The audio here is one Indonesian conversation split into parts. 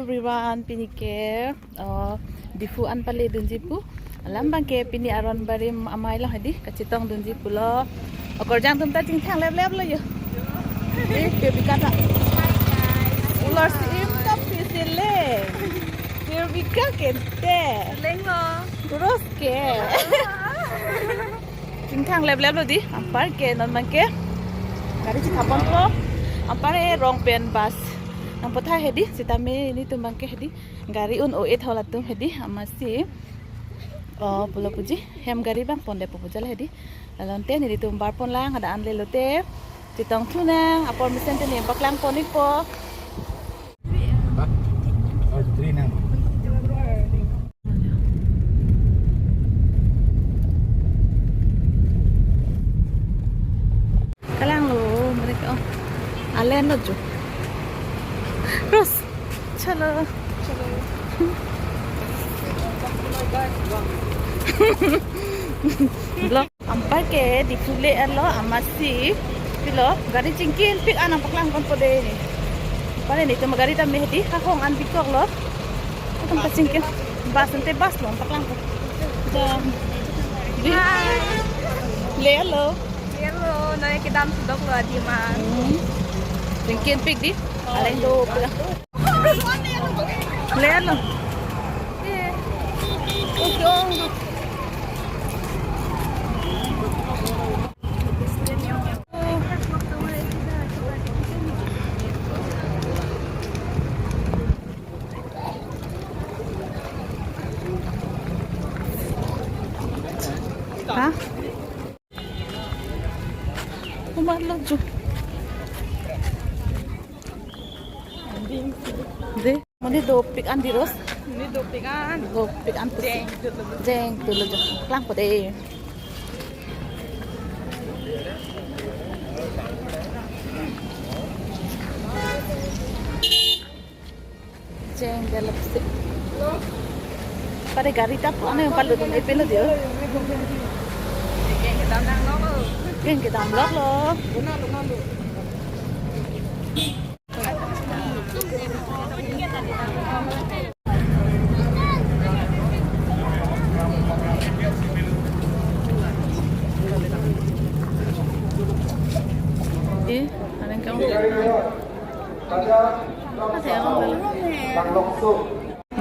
everyone, pinike difu an pale dunjipu lambang ke pini aron barim amai lo hadi kacitong dunjipu lo okor jang tum ta jing thang lep lo yo ke bikata ular sim ta pisile ke bikakente leng lo terus ke jing thang lep lo di ampar ke non mangke gari cikapon lo ampare rong pen bus ang potha hedi sitame ini tumbang ke hedi gari un o8 holatum hedi amasi pulo puji hem gari bang ponde pupujal hedi lalonte ni tumbar pon lang ada anle lote titong tuna apor misen te ni baklang ponipo kalang lo mereka alen lo jo terus chalo blok ampar ke di fule alo amasi pilo gari cingkin pik anang paklang kon pode ni pare ni tuma gari tam mehdi kakong an pikok lo tam pacingkin bas ante bas lo paklang ko jam le alo naik ke dam sudok lo di man cingkin pik di aleng do pula le alo hah? Umarlo jo. De, mani dopik an diros. Ini dopik an jeng dulu jo. Klang pode. Jeng dalam sip. Pada gari tap ane palu tu mai pelo dia. Geng kita amlok lo. Ada yang kamu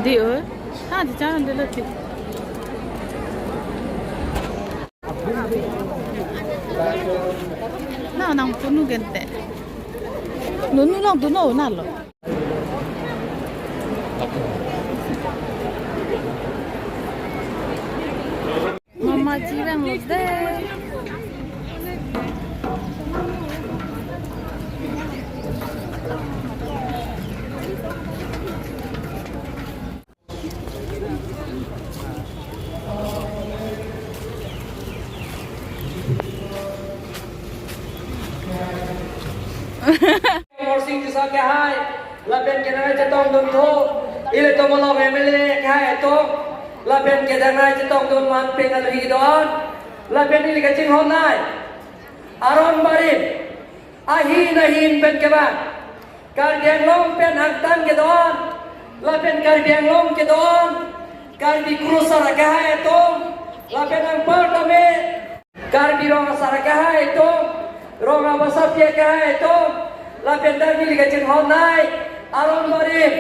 di di jalan dulu sih. Nah, nang tunu gente. Nunu lang tunu nalo. Mama jiwang lode. Morsing jisa ke hai laben ke dana cetong dun tho ile to molo memele ke hai to laben ke dana cetong dun man pengal hi don laben ile ke ching hon nai aron barin ahi nahin pen ke ba kar diang long pen hak tan ke don laben kar diang long ke don kar di krusara ke hai to laben ang par tame kar di rong sara ke hai to rong abasap ke hai to la pendar ni liga chen hon nai aron barim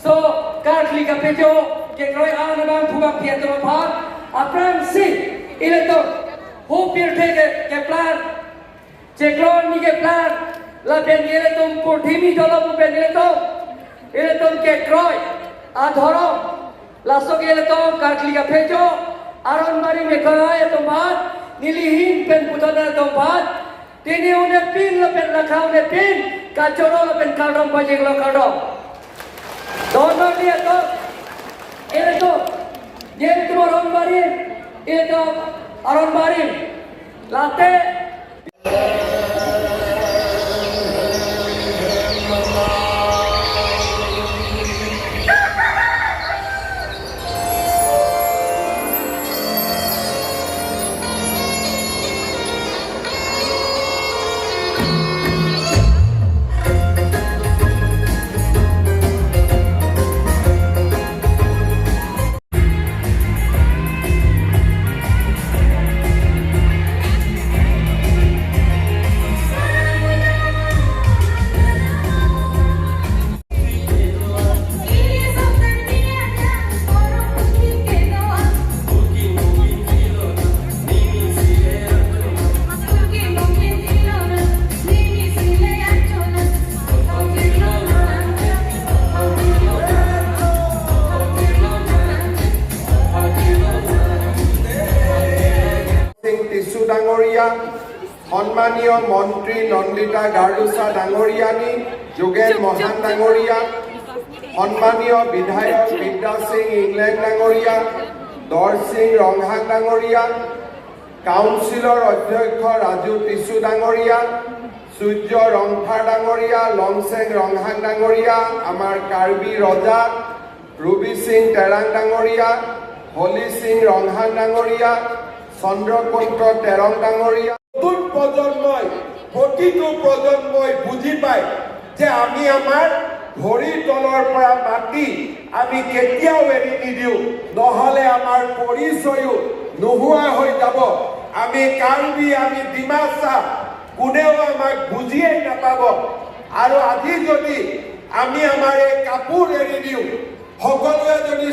so kar liga pejo ke kroi an bang phubak pia to phan apran si ile to hu pir the ke plan che klon ni ke plan la pen ile to por dhimi dolo pu pen ile to ke kroi a dhoro la so ile to kar liga pejo aron barim me kroi to phan nilihin pen putana to phan tini une pin la pen rakha une pin kacoro la pen kaldom pajeng lo kaldom dono dia to ele to ye tu aron barim ele to aron barim late সন্মানীয় মন্ত্ৰী নন্দিতা গাৰ্লুচা ডাঙৰীয়ানী, যোগেন মহান ডাঙৰীয়া, সন্মানীয় বিধায়ক বিদ্যা সিং ইংলেণ্ড ডাঙৰীয়া, দৰ সিং ৰংহাং ডাঙৰীয়া, কাউন্সিলৰ অধ্যক্ষ ৰাজু টিচু ডাঙৰীয়া, সূৰ্য ৰংফাৰ ডাঙৰীয়া, লংচেং ৰংহাং ডাঙৰীয়া, আমাৰ কাৰ্বি ৰজা, ৰুবি সিং টেৰাং ডাঙৰীয়া, হলি সিং ৰংহাং ডাঙৰীয়া, চন্দ্ৰকুন্ত টেৰং ডাঙৰীয়া। নতুন প্ৰজন্মই, প্ৰতিটো প্ৰজন্মই বুজি পায় যে আমি আমাৰ ভৰিৰ তলৰ পৰা মাটি আমি কেতিয়াও এৰি নিদিওঁ, নহ'লে আমাৰ পৰিচয়ো নোহোৱা হৈ যাব। আমি কাৰ্বি, আমি ডিমাচা, কোনেও আমাক বুজিয়েই নাপাব। আৰু আজি যদি আমি আমাৰ এই কাপোৰ এৰি দিওঁ, সকলোৱে যদি